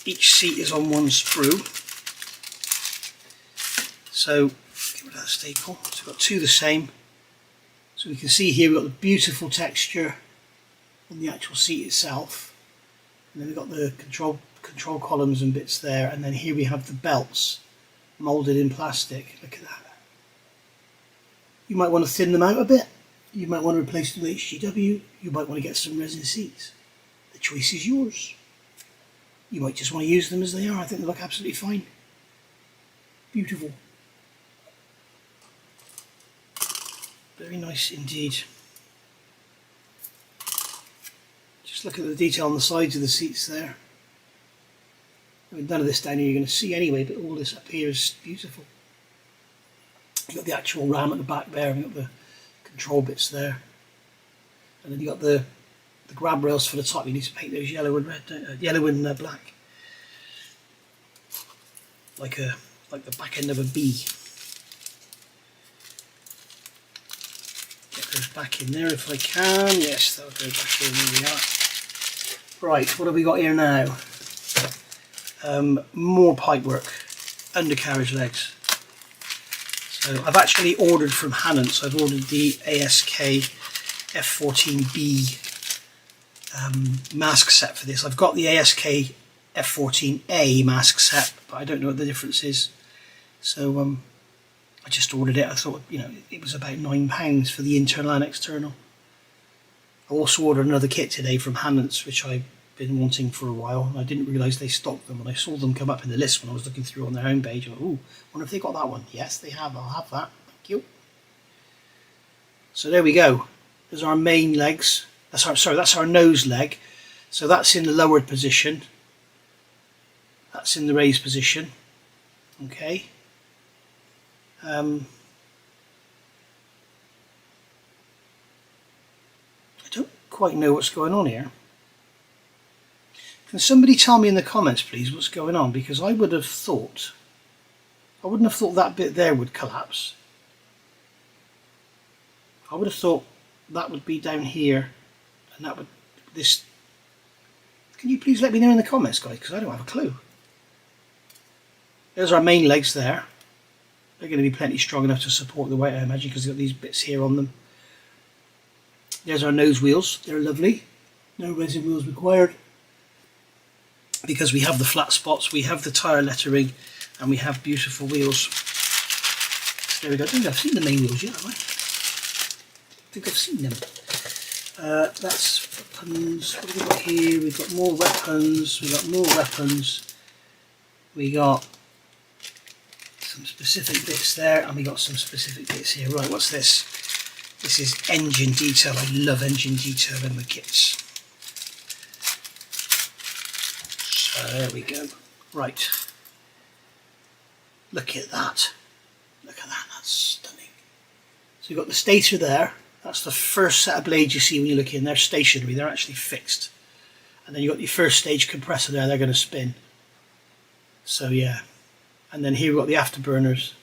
S1: each seat is on one sprue. So get rid of that staple. So we've got two the same. So we can see here we've got the beautiful texture on the actual seat itself. And then we've got the control columns and bits there. And then here we have the belts moulded in plastic. Look at that. You might want to thin them out a bit. You might want to replace them with HGW. You might want to get some resin seats. The choice is yours. You might just want to use them as they are. I think they look absolutely fine. Beautiful. Very nice indeed. Just look at the detail on the sides of the seats there. I mean, none of this down here you're going to see anyway, but all this up here is beautiful. You've got the actual ram at the back there, and you've got the control bits there. And then you've got the grab rails for the top. You need to paint those yellow and red, yellow and black. Like the back end of a B. Get those back in there if I can. Yes, that'll go back in. There we are. Right, what have we got here now? More pipework, undercarriage legs. So I've actually ordered from Hannants. I've ordered the ASK F-14B mask set for this. I've got the ASK F-14A mask set, but I don't know what the difference is. So I just ordered it. I thought, you know, it was about £9 for the internal and external. I also ordered another kit today from Hannants, which I've been wanting for a while, and I didn't realise they stocked them. When I saw them come up in the list when I was looking through on their homepage, I thought, ooh, wonder if they got that one. Yes, they have. I'll have that. Thank you. So there we go. There's our main legs. That's our nose leg. So that's in the lowered position. That's in the raised position. Okay. I don't quite know what's going on here. Can somebody tell me in the comments, please, what's going on? Because I wouldn't have thought that bit there would collapse. I would have thought that would be down here, and that would, this, can you please let me know in the comments, guys, because I don't have a clue. There's our main legs there. They're going to be plenty strong enough to support the weight, I imagine, because they've got these bits here on them. There's our nose wheels. They're lovely. No resin wheels required, because we have the flat spots, we have the tyre lettering, and we have beautiful wheels. There we go. I don't think I've seen the main wheels yet, have I? I think I've seen them. That's weapons. What have we got here? We've got more weapons. We've got more weapons. We got some specific bits there, and we got some specific bits here. Right, what's this? This is engine detail. I love engine detail in the kits. So there we go. Right. Look at that. Look at that. That's stunning. So you've got the stator there. That's the first set of blades you see when you look in. They're stationary. They're actually fixed. And then you've got your first stage compressor there. They're going to spin. So yeah. And then here we've got the afterburners.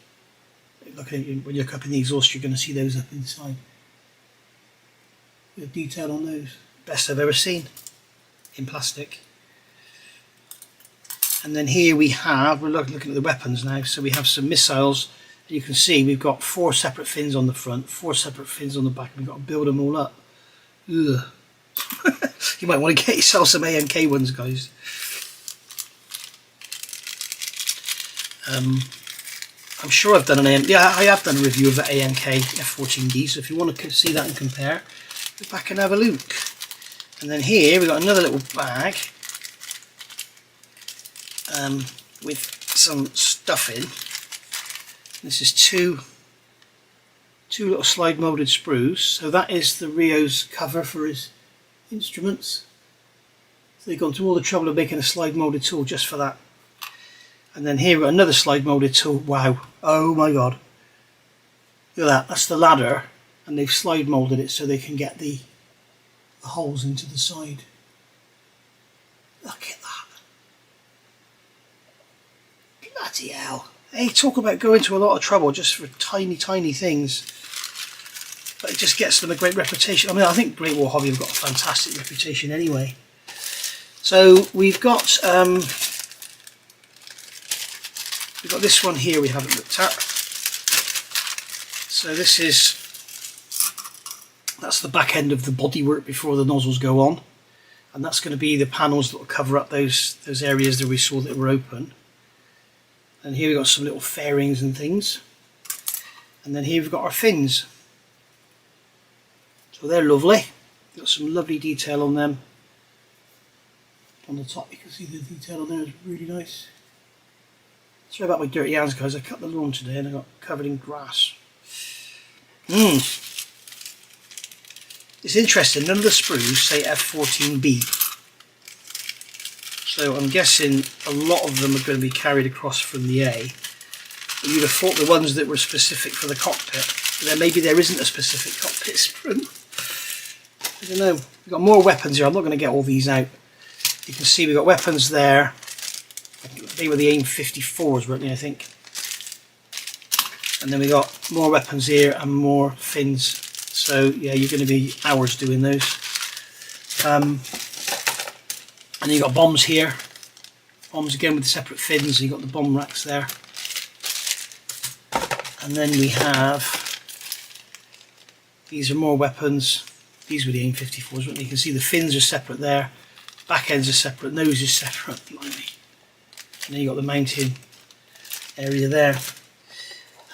S1: When you look up in the exhaust, you're going to see those up inside. bit of detail on those. Best I've ever seen in plastic. And then here we have, we're looking at the weapons now, so we have some missiles. You can see we've got 4 separate fins on the front, 4 separate fins on the back, and we've got to build them all up. Ugh. You might want to get yourself some AMK ones, guys. I'm sure I've done I have done a review of the AMK F-14B, so if you want to see that and compare, go back and have a look. And then here we've got another little bag with some stuff in. This is two little slide molded sprues. So that is the Rio's cover for his instruments. So they've gone to all the trouble of making a slide molded tool just for that. And then here we've got another slide molded tool. Wow, oh my god, look at that, that's the ladder, and they've slide molded it so they can get the holes into the side. Look at that, bloody hell. Hey, talk about going to a lot of trouble just for tiny things, but it just gets them a great reputation. I mean, I think Great War Hobby have got a fantastic reputation anyway. So we've got this one here we haven't looked at. So that's the back end of the bodywork before the nozzles go on, and that's going to be the panels that will cover up those areas that we saw that were open. And here we've got some little fairings and things, and then here we've got our fins. So they're lovely, got some lovely detail on them. On the top you can see the detail on there is really nice. Sorry about my dirty hands, guys. I cut the lawn today and I got covered in grass. It's interesting, none of the sprues say F-14B. So I'm guessing a lot of them are going to be carried across from the A. But you'd have thought the ones that were specific for the cockpit. But then maybe there isn't a specific cockpit sprue. I don't know. We've got more weapons here. I'm not going to get all these out. You can see we've got weapons there. They were the AIM 54s, weren't they, I think. And then we got more weapons here and more fins. So yeah, you're going to be hours doing those. And then you've got bombs here. Bombs again with separate fins. So you've got the bomb racks there. And then we have, these are more weapons. These were the AIM 54s, weren't they? You can see the fins are separate there. Back ends are separate. Nose is separate. Blimey. And then you've got the mounting area there.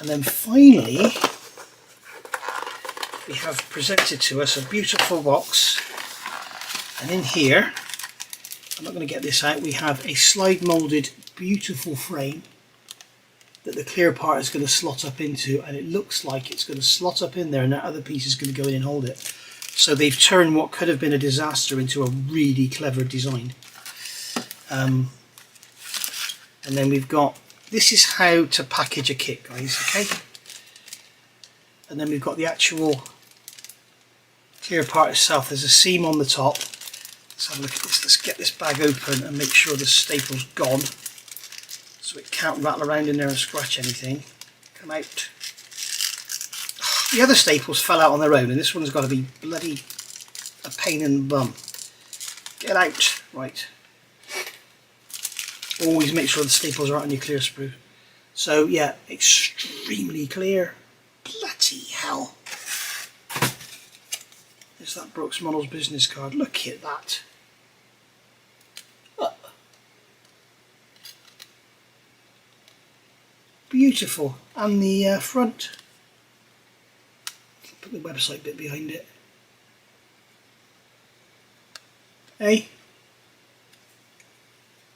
S1: And then finally, we have presented to us a beautiful box. And in here, I'm not going to get this out, we have a slide moulded beautiful frame that the clear part is going to slot up into, and it looks like it's going to slot up in there and that other piece is going to go in and hold it. So they've turned what could have been a disaster into a really clever design. And then we've got, this is how to package a kit, guys, okay? And then we've got the actual clear part itself. There's a seam on the top. Let's have a look at this. Let's get this bag open and make sure the staple's gone, so it can't rattle around in there and scratch anything. Come out. The other staples fell out on their own, and this one's got to be bloody a pain in the bum. Get out. Right. Always make sure the staples are out on your clear sprue. So yeah, extremely clear. Bloody hell. There's that Brooks Models business card. Look at that. Look. Beautiful. And the front. Put the website bit behind it. Hey?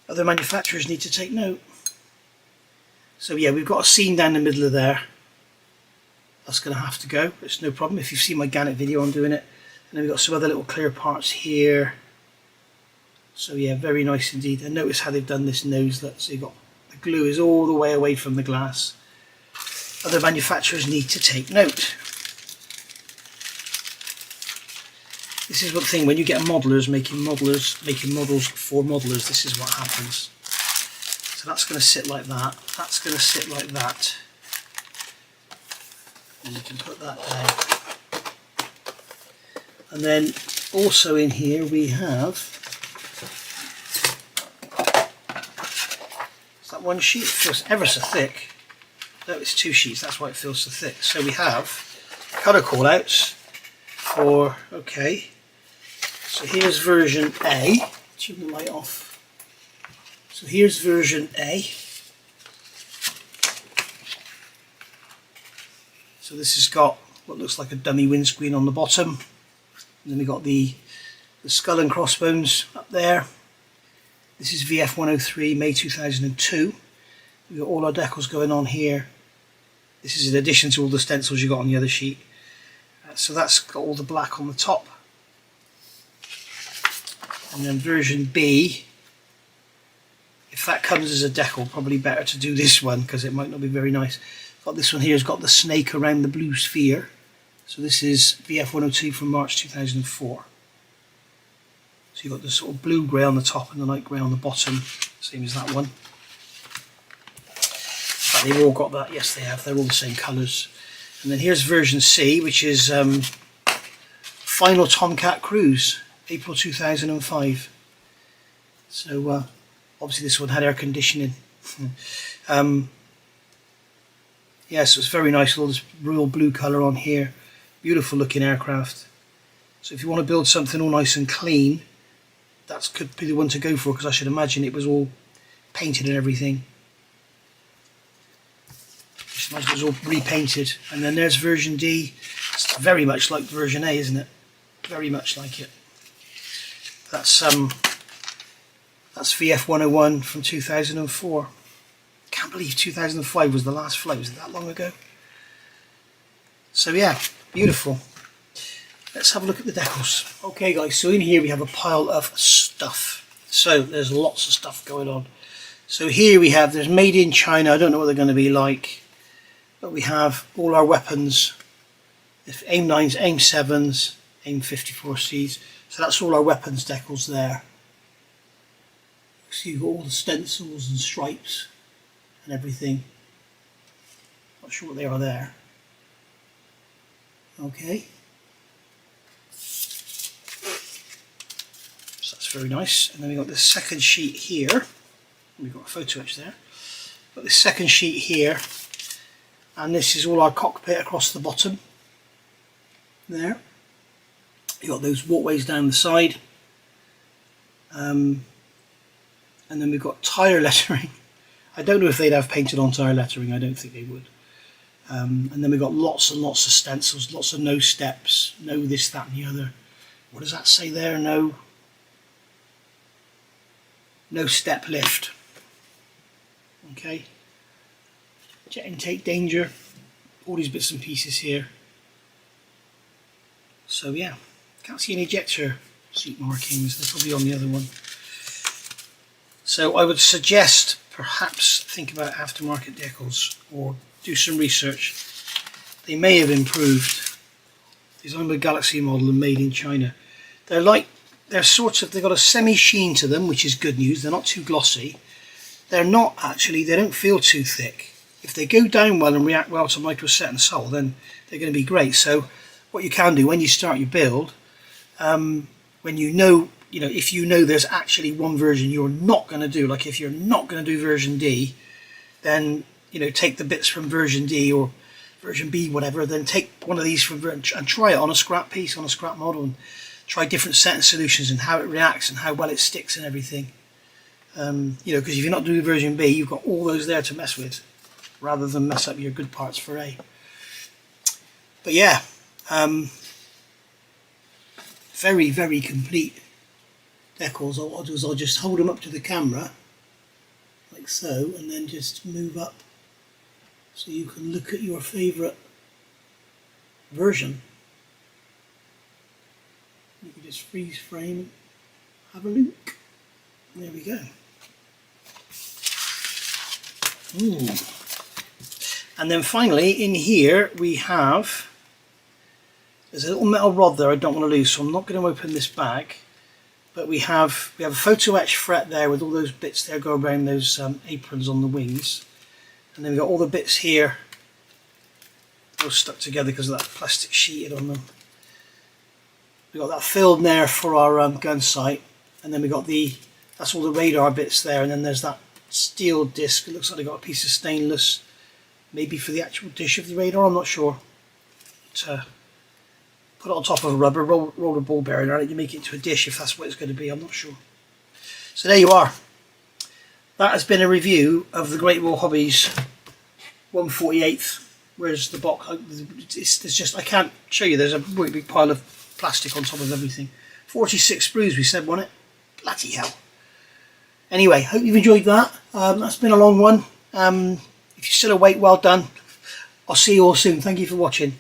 S1: Other manufacturers need to take note. So yeah, we've got a seam down the middle of there. That's going to have to go. It's no problem. If you've seen my Gannet video, I'm doing it. And then we've got some other little clear parts here. So yeah, very nice indeed. And notice how they've done this nose. So you've got the glue is all the way away from the glass. Other manufacturers need to take note. This is one thing, when you get modelers making models for modelers, this is what happens. So that's going to sit like that, that's going to sit like that. And you can put that down. And then also in here we have, is that one sheet? It feels ever so thick. No, it's two sheets, that's why it feels so thick. So we have colour callouts for, okay, so here's version A. Turn the light off. So here's version A. So this has got what looks like a dummy windscreen on the bottom. And then we've got the skull and crossbones up there. This is VF103, May 2002. We've got all our decals going on here. This is in addition to all the stencils you got on the other sheet. So that's got all the black on the top. And then version B, if that comes as a decal, probably better to do this one because it might not be very nice. Got this one here has got the snake around the blue sphere. So this is VF102 from March 2004. So you've got the sort of blue grey on the top and the light grey on the bottom, same as that one. But they've all got that, yes they have, they're all the same colours. And then here's version C, which is Final Tomcat Cruise, April 2005. So obviously this one had air conditioning. Yeah, so it's very nice, all this real blue colour on here. Beautiful looking aircraft. So if you want to build something all nice and clean, that could be the one to go for, because I should imagine it was all painted and everything. Just imagine it was all repainted. And then there's version D. It's very much like version A, isn't it? Very much like it. That's VF101 from 2004. Can't believe 2005 was the last flight. Was it that long ago? So yeah, beautiful. Let's have a look at the decals. Okay guys, so in here we have a pile of stuff. So there's lots of stuff going on. So here we have, there's made in China. I don't know what they're going to be like, but we have all our weapons. If AIM-9s, AIM-7s, AIM-54Cs. So that's all our weapons decals there. So you've got all the stencils and stripes and everything. Not sure what they are there. Okay. So that's very nice. And then we've got this second sheet here. We've got a photo etch there. Got this second sheet here. And this is all our cockpit across the bottom. There. You've got those walkways down the side. And then we've got tyre lettering. I don't know if they'd have painted on tyre lettering, I don't think they would. And then we've got lots and lots of stencils, lots of no steps, no this, that and the other. What does that say there? No step lift. Okay. Jet intake danger. All these bits and pieces here. So yeah, can't see any ejector seat markings, they're probably on the other one. So I would suggest perhaps think about aftermarket decals or do some research. They may have improved. Designed by Galaxy model and made in China. They've got a semi-sheen to them, which is good news. They're not too glossy. They're not actually, they don't feel too thick. If they go down well and react well to microset and sol, then they're going to be great. So what you can do when you start your build, when if you know there's actually one version you're not going to do, like if you're not going to do version D, then take the bits from version D or version B, whatever, then take one of these from and try it on a scrap piece, on a scrap model, and try different setting solutions and how it reacts and how well it sticks and everything. Because if you're not doing version B, you've got all those there to mess with, rather than mess up your good parts for A. But yeah, very, very complete decals. What I'll do is I'll just hold them up to the camera, like so, and then just move up so you can look at your favourite version. You can just freeze frame and have a look. There we go. Ooh. And then finally in here we have, there's a little metal rod there I don't want to lose, so I'm not going to open this bag. But we have a photo etch fret there with all those bits there go around those aprons on the wings. And then we've got all the bits here all stuck together because of that plastic sheeted on them. We've got that filled there for our gun sight, and then we got that's all the radar bits there, and then there's that steel disc. It looks like they got a piece of stainless, maybe for the actual dish of the radar, I'm not sure. But, put it on top of a rubber, roll a ball bearing around it, you make it into a dish if that's what it's going to be, I'm not sure. So there you are. That has been a review of the Great Wall Hobbies 1/48. Where's the box? There's just, I can't show you, there's a really big pile of plastic on top of everything. 46 sprues we said, wasn't it? Bloody hell. Anyway, hope you've enjoyed that. That's been a long one. If you're still awake, well done. I'll see you all soon. Thank you for watching.